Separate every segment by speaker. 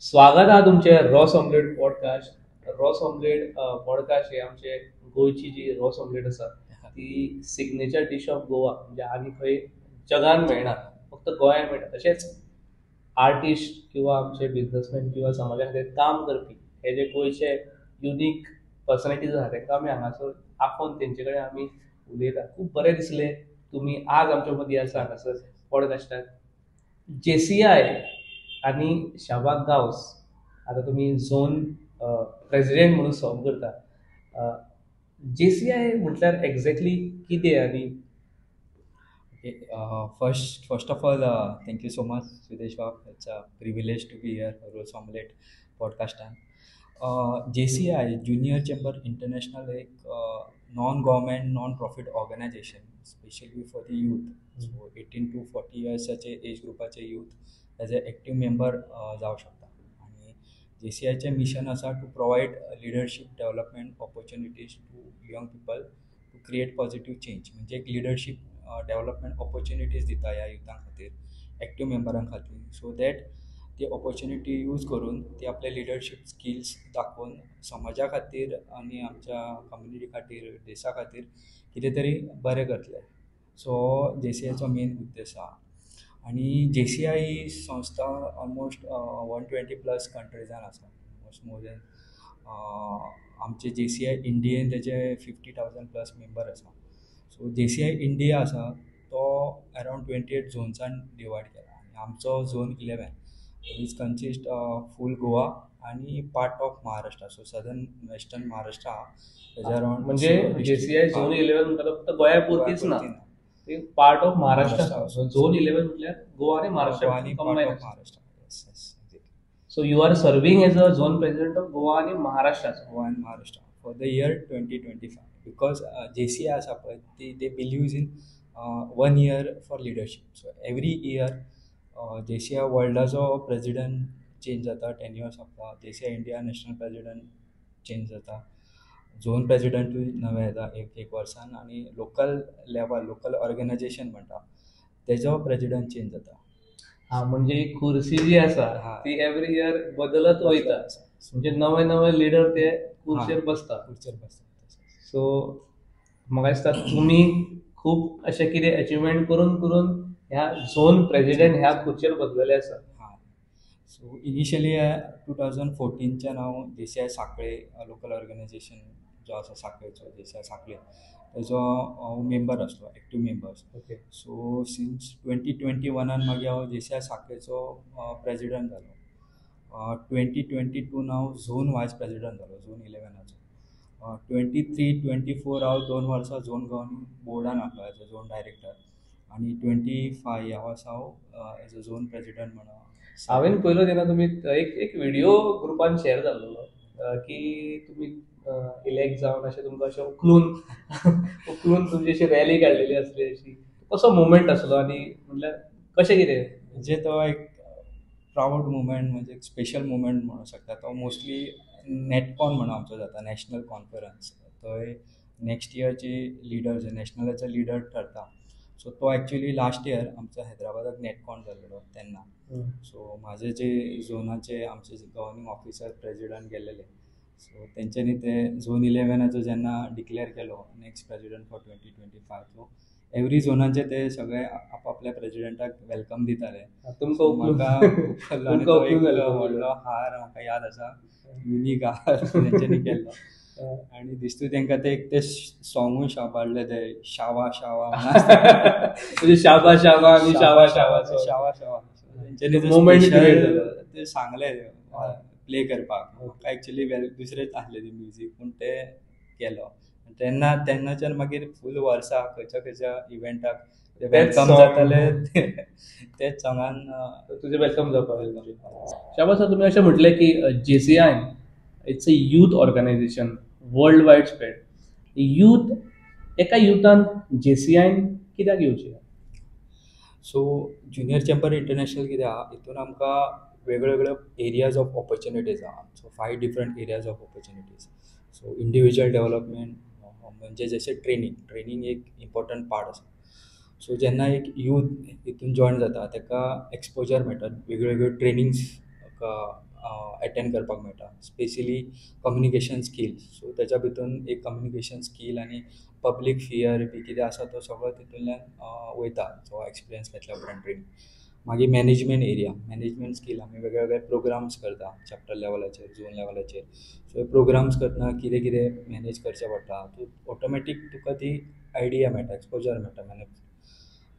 Speaker 1: स्वागत आहे तुमचे Ross omelette podcast. Ross omelette podcast हे आमचे गोयची जी रॉस ऑमलेट आसा ती सिग्नेचर डिश ऑफ गोवा, म्हणजे आनी खंय जगान मेळना, फक्त गोंयांत मेळटा. तशेंच आर्टिस्ट किंवा आमचे बिझनसमॅन किंवा समाजा खातीर काम करपी हे जे गोंयचे युनीक पर्सनॅलिटीज आसा तांकां आमी हांगासर आफोवन तेंचे कडेन आमी उलयता. खूब बरें दिसलें तुमी आज आमच्या मदीं आसा हांगासर पॉडकास्टाक. JCI आणि शाबाग गावस, आता तुम्ही झोन प्रेसिडेंट म्हणून सर्व करता. JCI म्हटल्यार एक्झॅक्टली कितें? आणि
Speaker 2: Okay, first of all, thank you so much, Sudesh Bab. It's a privilege to be here for Rose Omelette podcast time. JCI, Junior Chamber International, एक non-government, non-profit organization, especially for the youth. So 18 to 40 yearsचे age ग्रुपाचे youth as a active member जाऊ शकता. आणि JCIचे mission असा to provide leadership development opportunities to young people to create positive change. म्हणजे एक लिडरशिप डेव्हलपमेंट ऑपॉर्च्युनिटीज दिता ह्या युथां खातीर, एक्टिव्ह मेंबरां खातीर, सो दॅट ती ऑपॉर्च्युनिटी यूज करून ती आपले लिडरशिप स्किल्स दाखोवन समाजा खातीर आनी आमच्या कम्युनिटी खातीर, देशा खातीर कितें तरी बरें करतले. सो JCIचो मेन उद्देश आसा. आणि JCI ही संस्था ऑलमोस्ट 120+ कंट्रीजान आसा, ऑलमोस्ट मोर दॅन आमचे JCI इंडियेन तेचे 50,000+ मेंबर आसा. सो JCI इंडिया आसा तो अरावंड 28 झोन्सान डिवायड केला. आनी आमचो झोन 11 इज कन्सिस्ट फूल गोवा आनी part of Maharashtra, so southern western Maharashtra तेजे अरावंड.
Speaker 1: म्हणजे JCI झोन 11 म्हणटा फक्त गोंया पुरतीच ना, ते पार्ट ऑफ महाराष्ट्र. झोन 11 म्हटल्यार गोवा आणि महाराष्ट्र
Speaker 2: आणि part of Maharashtra.
Speaker 1: So you are serving as a zone president of Goa आणि Maharashtra.
Speaker 2: Goa and Maharashtra for the year 2025 because JCI आसा पळय they believes in 1 year for leadership. So every year JCI वर्ल्डाचो president change जाता, tenure सोंपता. JCI India national president change जाता, zone प्रेसिडेंटूय नवे येता एक वर्सान, आनी लोकल लेवल लोकल ऑर्गनायझेशन म्हणटा तेजो प्रेसिडेंट चेंज जाता.
Speaker 1: हा, म्हणजे ही खुर्सी जी आसा ती एव्हरी इयर बदलत वयता, म्हणजे नवे नवे लिडर ते खुर्चेर बसता. सो म्हाका दिसता तुम्ही खूप अशें कितें अचिवमेंट करून करून ह्या झोन प्रेसिडेंट ह्या खुर्चेर बसलेले आसा.
Speaker 2: सो इनिशियली 2014च्यान हांव JCI सांखळे लोकल ऑर्गनायझेशन जो आसा सांखळेचो JCI सांखळे तेजो मेंबर आसलो, active member.
Speaker 1: Okay.
Speaker 2: So since 2021 मागीर हांव JCI सांखळेचो प्रेसिडेंट जालो. 2022 हांव झोन वायस प्रेसिडेंट जालो, झोन 11चो. 23-24 हांव 2 वर्सां झोन गव्हर्निंग बोर्डान आसलो एज अ झोन डायरेक्टर. आनी 25 ह्या वर्सा हांव एज अ झोन प्रेसिडेंट म्हणून.
Speaker 1: हांवें पयलो तेन्ना तुमी एक व्हिडिओ ग्रुपान शेअर जाल्लो की तुमी इलेक्ट जावन अशें तुमकां अशें उखलून तुमची अशी रॅली काडलेली आसली अशी. कसो मुवमेंट आसलो आनी म्हटल्यार कशें कितें?
Speaker 2: म्हणजे तो एक प्राऊड मुवमेंट, म्हणजे एक स्पेशल मुवमेंट म्हणूं शकता. तो मोस्टली नेटकॉन म्हणून आमचो जाता, नॅशनल कॉन्फरन्स. थंय नेक्स्ट इयरचे लिडर जे नॅशनलाचे लिडर ठरता. सो तो एक्चुअली लास्ट इयर आमचो हैदराबादाक नेटकॉन जाल्लो तेन्ना. सो म्हाजे जे झोनाचे आमचे गव्हर्निंग ऑफिसर प्रेसिडेंट गेल्लेले, सो तेंच्यांनी ते झोन 11चो जेन्ना डिक्लेअर केलो next president for 2025, so every झोनाचे ते सगळे आपापल्या प्रेसिडेंटाक वेलकम दिताले. म्हाका व्हडलो हार म्हाका याद आसा, युनीक हार तेंच्यांनी केल्लो. आनी दिसता तांकां ते एक ते सॉंगूय शाबाडले, ते शावा शावा
Speaker 1: म्हणजे शाबा शाबा आणि शावा शावा
Speaker 2: शावा शावा तेंच्यांनी
Speaker 1: मुवमेंट
Speaker 2: ते सांगले प्ले करपाक. म्हाका एक्चुअली दुसरेच आसले ती म्युजीक, पूण ते केलो. तेन्नाच्यान मागीर फूल वर्सा खंयच्या इव्हेंटाक ते वेलकम जाताले तेच सॉंगान
Speaker 1: तुझे वेलकम जावपाक. शाबास, तुमी अशें म्हटलें की JCI it's a youth organisation world wide spread. Youth, एका युथान JCI कित्याक येवचें?
Speaker 2: सो ज्युनियर चॅम्बर इंटरनॅशनल कितें आहा, हितून आमकां वेगळ्यो एरियाज ऑफ ऑपॉर्च्युनिटीज आहा. So 5 different areas of opportunities. So individual development, म्हणजे जशें ट्रेनिंग एक इम्पॉर्टंट पार्ट आसा. सो जेन्ना एक यूथ हितून जॉयन जाता ताका एक्सपोजर मेळटा, वेगळ्यो ट्रेनिंग्स एटेंड करपाक मेळटा, स्पेशली कम्युनिकेशन स्किल्स. सो त्याच्या भितून एक कम्युनिकेशन स्कील आनी पब्लीक फियर बी कितें आसा तो सगळो तितूंतल्यान वयता, जो एक्सपिरियन्स घेतल्या उपरांत ट्रेनींग. मागीर मॅनेजमेंट एरिया, मॅनेजमेंट स्कील आमी वेगळे वेगळे प्रोग्राम्स करता चॅप्टर लेवलाचेर, झोन लेवलाचेर. सो प्रोग्राम्स करतना कितें कितें मॅनेज करचें पडटा, तूं ऑटोमॅटीक तुका ती आयडिया मेळटा, एक्सपोजर मेळटा मॅनेज.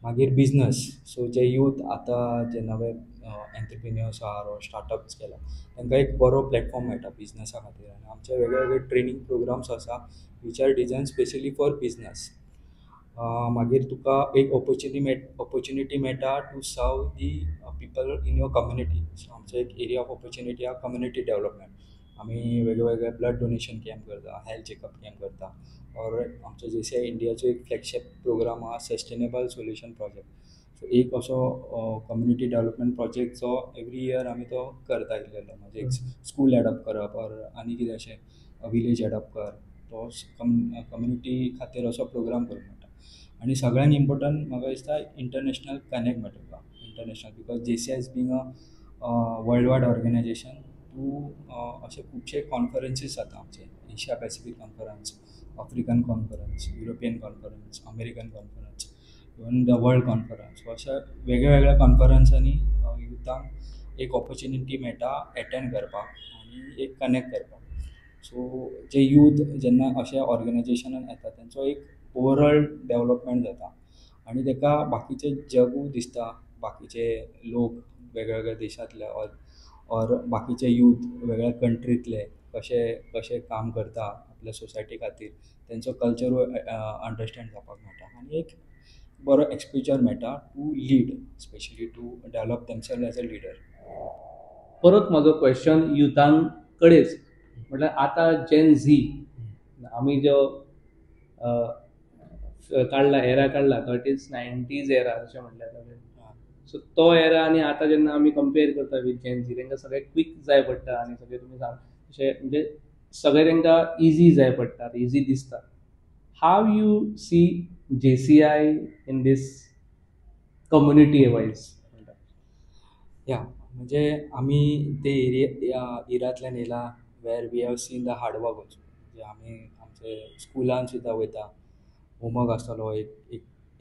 Speaker 2: मागीर बिजनस, सो जे यूथ आतां जे नवे एंटरप्रिन्युअर्स आहा वा स्टार्टअप्स केला तांकां एक बरो प्लॅटफॉर्म मेळटा बिजनसा खातीर. आनी आमचे वेगळे वेगळे ट्रेनींग प्रोग्राम्स आसा which are design specially for business. मागीर तुका एक ऑपॉर्च्युनिटी मेळटा to serve the people in your community. So आमचो एक एरिया ऑफ ऑपॉर्च्युनिटी आहा कम्युनिटी डेव्हलपमेंट. आमी वेगळे वेगळे ब्लड डोनेशन कॅम्प करता, हेल्थ चेकअप कॅम्प करता. और आमचो JCI इंडियाचो एक फ्लॅगशीप प्रोग्राम आहा सस्टेनेबल सोल्युशन प्रोजेक्ट. सो एक असो कम्युनिटी डेव्हलपमेंट प्रोजेक्ट जो एवरी इयर आमी तो करता गेलेलो. म्हणजे एक स्कूल एडॉप्ट करप और आनी कितें अशें विलेज एडॉप्ट कर, तो कम्युनिटी खातीर असो प्रोग्राम करूंक मेळटा. आनी सगळ्यांत इम्पॉर्टंट म्हाका दिसता इंटरनॅशनल कनेक्ट मेळटा तुका. International because JCI is being a world wide organization. तूं अशे खुबशे कॉन्फरन्सीस जाता आमचे, Asia Pacific conference, African conference, European conference, American conference, even the world conference. So अशा वेगळ्या वेगळ्या कॉन्फरन्सांनी युथांक एक ऑपॉर्च्युनिटी मेळटा एटेंड करपाक आनी एक कनेक्ट करपाक. सो जे यूथ जेन्ना अशा ऑर्गनायजेशनान येता तेंचो एक ओवरऑल डेवलपमेंट जाता आनी ताका बाकीचें जगूय दिसता, बाकीचे लोक वेगळ्या वेगळ्या देशांतले और बाकीचे यूथ वेगळ्या कंट्रींतले कशे कशे काम करता आपल्या सोसायटी खातीर, तेंचो कल्चरूय अंडरस्टँड जावपाक मेळटा आनी एक बरो एक्सपोजर मेळटा to lead, specially to develop themself as a leader.
Speaker 1: परत म्हजो क्वेश्चन युथांक कडेच, म्हटल्यार आतां जेन झी आमी जो काडला एरा काडला तो इट इज 90s एरा अशें म्हटल्यार जालें. सो तो एरा आनी आतां जेन्ना आमी कंपेर करता वीथ जेन झी, तांकां सगळें क्वीक जाय पडटा आनी सगळें तुमी सांग अशें म्हणजे सगळें तांकां इजी जाय पडटा, इजी दिसता. How you see JCI in this community wise?
Speaker 2: या म्हणजे आमी ते एरियांतल्यान येयला वेर we have seen the hard work also. म्हणजे आमी आमचे स्कुलान सुद्दां वयता, होमवर्क आसतलो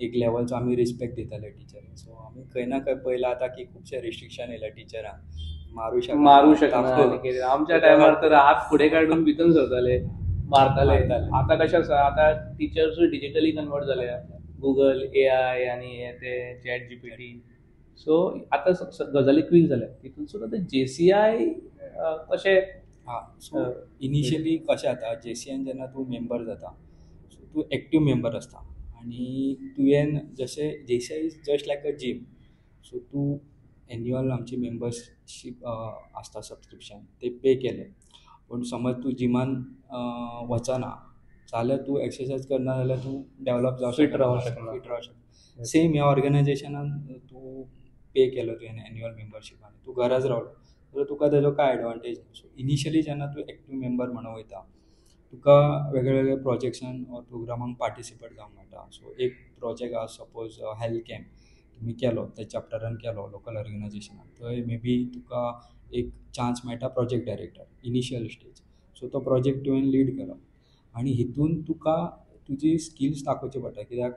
Speaker 2: एक लेवलचो आमी रिस्पेक्ट दिताले टिचरींक. सो आमी खंय ना खंय पळयलां आतां की खुबशे रिस्ट्रिक्शन येयल्या टिचरांक, मारूं
Speaker 1: शकना आनी कितें. आमच्या टायमार तर हात फुडें काडून भितून सरताले, मारताले. आतां कशें आसा, आतां टिचर्सूय डिजिटली कन्वर्ट जाले, गुगल, AI आनी हे ते ChatGPT. सो आतां गजाली क्वीक जाल्या. तितून सुद्दां ते JCI कशें
Speaker 2: सो इनिशियली कशें जाता, JCIन जेन्ना तूं मेंबर जाता सो तूं एक्टीव मेंबर आसता आनी तुवें जशें JCI is just like a gym. So तूं एन्युअल आमची मेंबरशीप आसता सबस्क्रिप्शन, ते पे केलें. पूण समज तूं जिमान वचना जाल्यार तूं एक्सरसायज करना जाल्यार तूं डेवलप जावंक
Speaker 1: Fit रावंक शकना.
Speaker 2: शकना. सेम ह्या ऑर्गनायजेशनान तूं पे केलो तुवें एन्युअल मेंबरशीप आनी तूं घराच रावलो जाल्यार तुका तेजो कांय एडवांटेज ना. सो इनिशियली जेन्ना तूं एक्टीव मेंबर म्हणून वयता तुका वेगळे वेगळे प्रोजेक्ट्सान वा प्रोग्रामांक पार्टिसिपेट जावंक मेळटा. सो एक प्रोजेक्ट आहा सपोज हेल्थ कॅम्प तुमी केलो, त्या चॅप्टरान केलो लोकल ऑर्गनायजेशनान, थंय मे बी तुका एक चान्स मेळटा project director initial stage. So तो प्रोजेक्ट तुवें लीड केलो आनी हितून तुका तुजी स्किल्स दाखोवची पडटा. कित्याक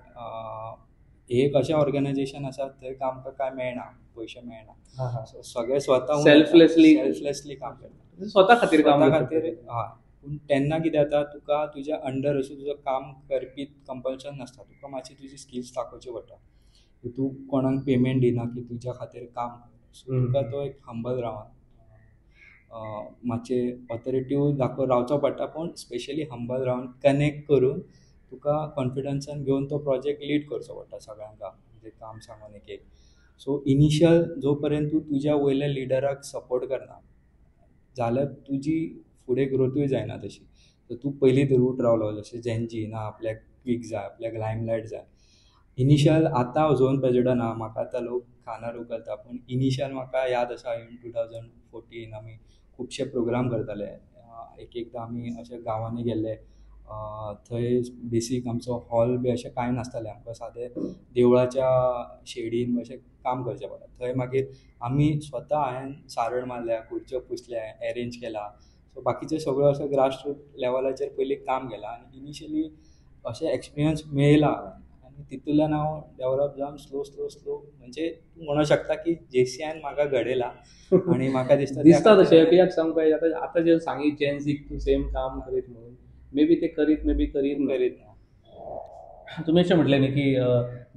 Speaker 2: एक अशें ऑर्गनायजेशन आसा थंय आमकां कांय मेळना, पयशे मेळना. सो सगळें स्वता सेल्फलेसली काम करता,
Speaker 1: स्वता खातीर काम
Speaker 2: खातीर. हय, पूण तेन्ना कितें जाता, तुका तुज्या अंडर अशें तुजो काम करपी कंपल्शन नासता. तुका मातशी तुजी स्किल्स दाखोवची पडटा. तूं कोणाक पेमेंट दिना की तुज्या खातीर काम कर. सो तुका तो एक हंबल रावन मातशें ऑथॉरिटीव रावचो पडटा, पूण स्पेशली हंबल रावन कनेक्ट करून तुका कॉन्फिडन्सान घेवन तो प्रोजेक्ट लीड करचो पडटा सगळ्यांक, म्हणजे काम सांगून एक. सो इनिशियल जो पर्यंत तूं तुज्या वयल्या लिडराक सपोर्ट करना जाल्यार तुजी फुडें ग्रोथूय जायना तशी. सो तूं पयलींच रूट रावलो, जशें जेनजी ना, आपल्याक क्वीक जाय, आपल्याक लायमलायट जाय. इनिशियल आतां ओजोन प्रेजिडंट आहा, म्हाका आतां लोक खानार उखलता, पूण इनिशियल म्हाका याद आसा इन 2014 आमी खुबशे प्रोग्राम करताले. एकदां आमी अशे गांवांनी गेल्ले, थंय बेसीक आमचो हॉल बी अशें कांय नासतालें, आमकां सादें देवळाच्या शेडीन अशें काम करचें पडटा. थंय मागीर आमी स्वता हांवें सारड मारल्या, खुर्च्यो पुसल्या, एरेंज केला. सो बाकीचें सगळो असो ग्रास रूट लेवलाचेर पयलीं काम केलां आनी इनिशियली अशें एक्सपिरियन्स मेळयला हांवें आनी तितूंतल्यान हांव डेवलप जावन स्लो म्हणजे तूं म्हणूंक शकता की JCIन म्हाका घडयला आनी म्हाका दिसता
Speaker 1: दिसता तशें कित्याक सांगूं काय आतां जे सांगी जेन्सीक तूं सेम काम करीत म्हणून मे बी ते करीत मे बी करीत ना.
Speaker 2: करीत
Speaker 1: तुम्ही अशें म्हटलें न्ही की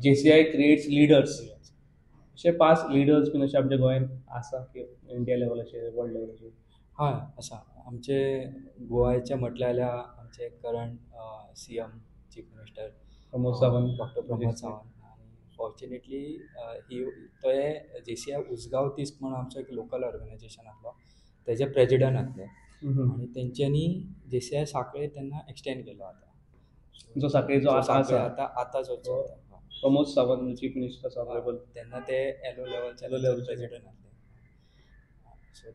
Speaker 1: JCI क्रिएट्स लिडर्स, अशे पास्ट लिडर्स बीन अशे आमच्या गोंयांत आसा की इंडिया लेवलाचेर वर्ल्ड लेवलाचेर?
Speaker 2: हय आसा. आमचे गोंयचे म्हटलें जाल्यार आमचे current CM chief minister
Speaker 1: Pramod Sawant.
Speaker 2: Doctor Pramod Sawant. आनी फॉर्च्युनेटली ही तो JCI उसगांव तिस्क म्हणून आमचो एक लोकल ऑर्गनायजेशन आसलो, तेजे प्रेजिडंट आसले आनी तेंच्यांनी JCI सांखळे तेन्ना एक्सटेंड केलो आतां.
Speaker 1: जो सांखळेचो आतां आसा
Speaker 2: आतां जो चलता.
Speaker 1: प्रमोद सावंत चीफ मिनिस्टर आसा
Speaker 2: तेन्ना ते एलो लेवलचे
Speaker 1: लेवलचे
Speaker 2: प्रेजिडंट आसले. सो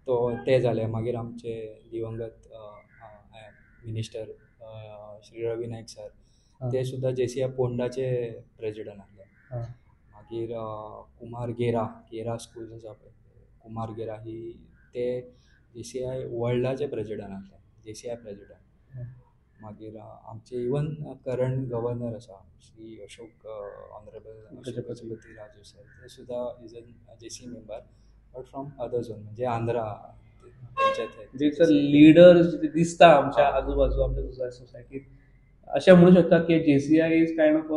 Speaker 2: तो ते जाले. मागीर आमचे दिवंगत मिनिस्टर श्री रवी नायक सर, ते सुद्दां JCI पोंडाचे प्रेजिडंट आसले. मागीर कुमार गेरा स्कूल आसा पळय, कुमार गेरा ही ते JCI वर्ल्डाचे प्रेजिडंट आसले, JCI प्रेजिडंट. मागीर आमचे इवन करंट गव्हर्नर आसा श्री ऑनरेबल गजपती राजू सर, ते सुद्दां is a JCI member but from other zone, म्हणजे आंध्रा.
Speaker 1: लिडर्स दिसता आमच्या आजूबाजू आमच्या सोसायटीत. अशें म्हणू शकता की JCI is kind of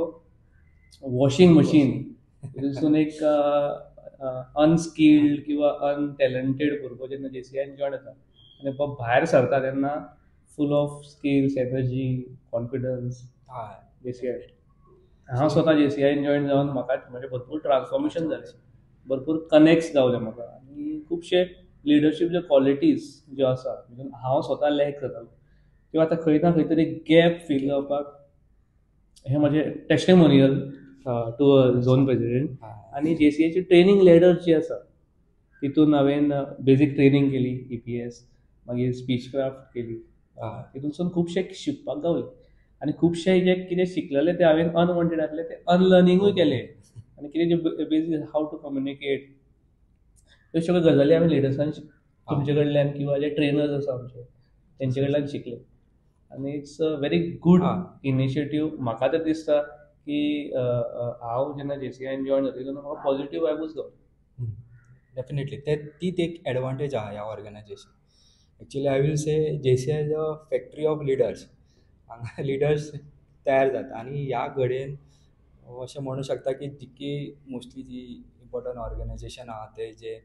Speaker 1: a washing machine. तितून एक अनस्किल्ड किंवा अनटॅलंटेड भुरगो जेन्ना JCIन जॉयन जाता आनी भायर सरता तेन्ना full of skills, energy, confidence. JCI हांव स्वता JCIन जॉयन जावन म्हाका म्हणजे भरपूर ट्रान्सफॉर्मेशन जालें, भरपूर कनेक्ट्स गावले म्हाका आनी खुबशे लिडरशीप ज्यो क्वॉलिटीज ज्यो आसा तितून हांव स्वता लॅक जातालो त्यो आतां खंय ना खंय तरी गॅप फील जावपाक हें म्हजें testimonial to a zone president. आनी JCIची ट्रेनींग लॅडर जी आसा तितून हांवें बेजीक ट्रेनींग केली, EPS, मागीर स्पीच क्राफ्ट केली. तितूनसून खुबशे शिकपाक गावलें आनी खुबशे जे कितें शिकलेलें तें हांवें अनवॉन्टेड आसलें तें अनलर्निंगूय केलें आनी कितें जे बेजीक हाव टू कम्युनिकेट ह्यो सगळ्यो गजाली हांवें लिडर्सान तुमचे कडल्यान किंवा जे ट्रेनर्स आसा आमचे तेंचे कडल्यान शिकले आनी it's a very good initiative. म्हाका तर दिसता की हांव जेन्ना JCIन जॉयन जातलो तेन्ना म्हाका पॉझिटिव्ह वायबूच गावले.
Speaker 2: डेफिनेटली तीच एक एडवांटेज आहा ह्या organisation. Actually I will say JCI is a factory of leaders. हांगा लिडर्स तयार जाता आनी ह्या घडयेन अशें म्हणूं शकता की जितकी मोस्टली जी इम्पॉर्टंट ऑर्गनायजेशन आहा ते जे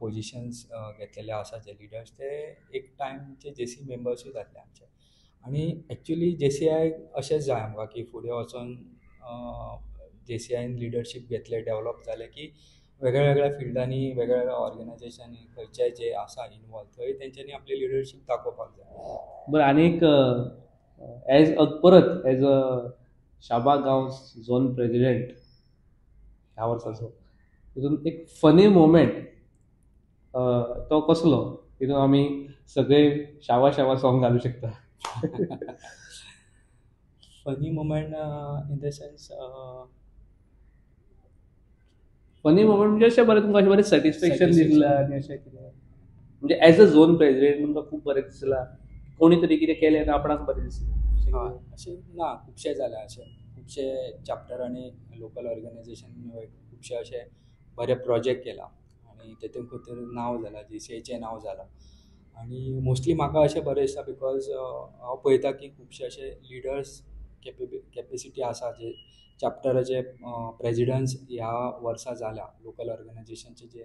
Speaker 2: पोजिशन्स घेतलेले आसा जे लिडर्स ते एक टायमचे JCI मेंबर्सूय जातले आमचे. आनी एक्चुअली JCI अशेंच जाय आमकां की फुडें वचून JCIन लिडरशीप घेतले, डेवलप जाले की वेगळ्या वेगळ्या फिल्डांनी, वेगळ्या वेगळ्या ऑर्गनायजेशनांनी खंयचे जे आसा इनवॉल्व थंय तेंच्यांनी आपली लिडरशीप दाखोवपाक जाय.
Speaker 1: बरं आनीक परत एज अ शाबा गांव झोन प्रेजिडेंट ह्या वर्साचो तितून एक फनी मोमेंट तो कसलो तितून आमी सगळे शावा शावा सॉंग घालूं शकता?
Speaker 2: Funny moment in the sense
Speaker 1: funny moment म्हणजे अशें बरें तुमकां अशें बरें सॅटिस्फॅक्शन दिसलां आनी अशें कितें म्हणजे एज अ झोन प्रेजिडेंट तुमकां खूब बरें दिसलां, कोणी तरी कितें केलें आनी आपणाक बरें दिसलें?
Speaker 2: अशें ना, खुबशे जाल्या अशें खुबशे चॅप्टरांनी लोकल ऑर्गनायजेशन खुबशे अशे बरे प्रोजेक्ट केला आनी तेतून भितर नांव जालां, JCIचें नांव जालां. आनी मोस्टली म्हाका अशें बरें दिसता बिकॉज हांव पळयता की खुबशे अशे लिडर्स कॅपेसिटी आसा जे चॅप्टराचे प्रेजिडंट्स ह्या वर्सा जाल्या, लोकल ऑर्गनायजेशनचे जे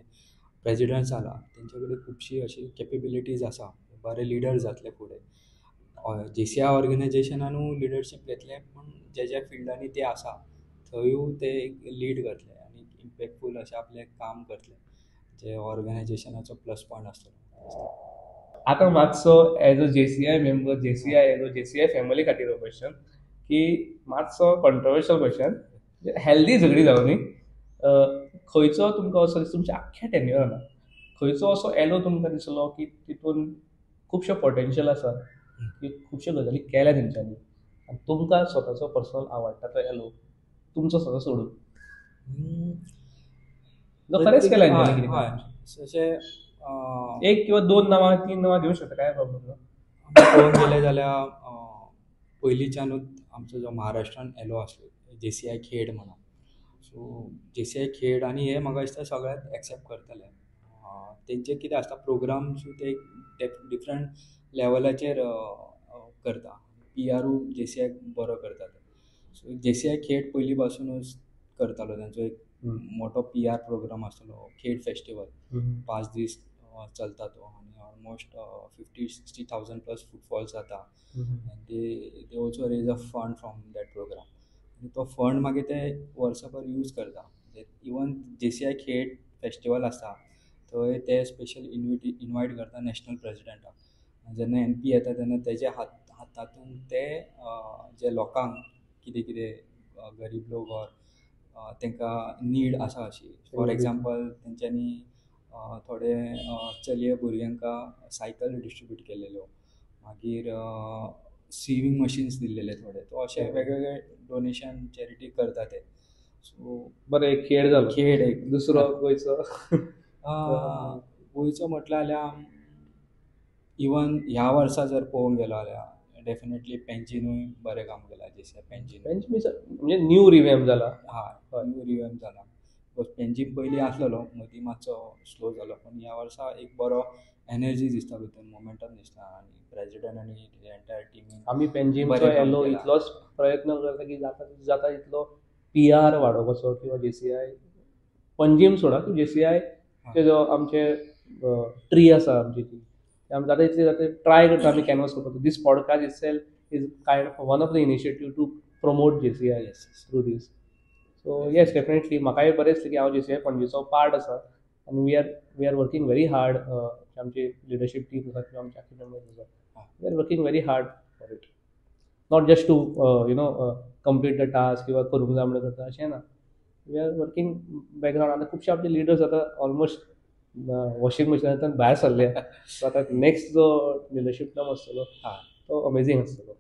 Speaker 2: प्रेजिडंट्स जाला तेंचे कडेन खुबशी अशी कॅपेबिलिटीज आसा, बरे लिडर जातले फुडें. JCI ऑर्गनायजेशनानूय लिडरशीप घेतले पूण जे ज्या फिल्डांनी ते आसा थंयूय ते लीड करतले आनी इम्पॅक्टफूल अशें आपलें काम करतले जे ऑर्गनायजेशनाचो प्लस पॉयंट आसतलो.
Speaker 1: आतां मातसो as a JCI member, JCI family खातीर हो क्वेश्चन की मातसो कॉन्ट्रोवर्शियल क्वेश्चन, हेल्दी झगडी जावं न्ही. खंयचो तुमकां असो दिसता तुमच्या आख्ख्या टेन्युअरान खंयचो असो एलो तुमकां दिसलो की तितून खुबशो पोटेन्शियल आसा की खुबश्यो गजाली केल्या तेंच्यांनी आनी तुमकां स्वताचो पर्सनल आवडटा तो येलो तुमचो स्वता सोडून जो खरेंच केला
Speaker 2: हय
Speaker 1: तेंच्यांनी
Speaker 2: हय
Speaker 1: कितें
Speaker 2: तशें
Speaker 1: एक किंवा 2 नांवां 3 नांवां घेवंक शकता काय प्रॉब्लम ना
Speaker 2: पळोवंक गेलें जाल्यार पयलींच्यानूच आमचो जो महाराष्ट्रान येलो आसलो JCI खेड म्हणून सो JCI खेड आनी हे म्हाका दिसता सगळ्यात एक्सेप्ट करतले तेंचे कितें आसता प्रोग्राम सो ते डिफरंट लेवलाचेर करता PRू JCI बरो करता सो JCI खेड पयलीं पासूनच करतालो तांचो एक मोठो PR प्रोग्राम आसलो खेड फेस्टिवल 5 दीस चलता तो आनी ऑलमोस्ट 50-60,000 प्लस फुटफॉल्स जाता they also raise a fund from that programme आनी तो फंड मागीर ते वर्सभर यूज करता इवन JCI खेड फेस्टिवल आसता थंय ते स्पेशल इनवायट करता नॅशनल प्रेजिडेंटाक जेन्ना MP येता तेन्ना तेज्या हातांतून ते जे लोकांक कितें कितें गरीब लोक ऑर तांकां नीड आसा अशी फॉर एग्जांपल तेंच्यांनी थोडे चलये भुरग्यांक सायकल डिस्ट्रिब्यूट केलेल्यो मागीर स्विमींग मशीन्स दिल्लेले थोडे तो अशे वेगवेगळे डोनेशन चॅरिटी करता ते सो
Speaker 1: बरें एक खेळ जालो
Speaker 2: खेड एक
Speaker 1: दुसरो गोंयचो
Speaker 2: गोंयचो म्हटल्यार जाल्यार इवन ह्या वर्सा जर पळोवंक गेलो जाल्यार डेफिनेटली पेन्जीनूय बरें काम केलां JCI पेन्जीन
Speaker 1: म्हणजे न्यू रिवॅम्प जाला
Speaker 2: हय न्यू रिवॅम्प जाला बिकॉज पेन्जीन पयलीं आसलेलो मदीं मातसो स्लो जालो पूण ह्या वर्सा एक बरो एनर्जी दिसता भितर मोमेंटम दिसता आनी प्रेजिडेंट आनी एंटायर टिमीन
Speaker 1: आमी पेन्जीमचो येलो इतलोच प्रयत्न करता की जाता तितलो PR वाडोवपाचो किंवा JCI पंजीम सोडा JCI चे जो आमचे ट्री आसा आमची ती आमी जाता तितले जाता ट्राय करता आमी कॅनवस करपाचो this podcast itself is kind of one of the initiative to promote JCI through this so yes definitely म्हाकाय बरें दिसलें की हांव JCI पणजेचो पार्ट आसा आनी we are working very hard आमची लिडरशीप टीम आसा किंवा आमचे मेंबर्स आसा we are working very hard for it not just to complete the task किंवा करूंक जाय म्हणून करता अशें ना वी आर वर्कींग बॅकग्रावंड आतां खुबशे आपले लिडर्स आतां ऑलमोस्ट वॉशिंग मशिनांतल्यान भायर सरले सो आतां नेक्स्ट जो लिडरशीप टर्म आसतलो तो अमेझींग आसतलो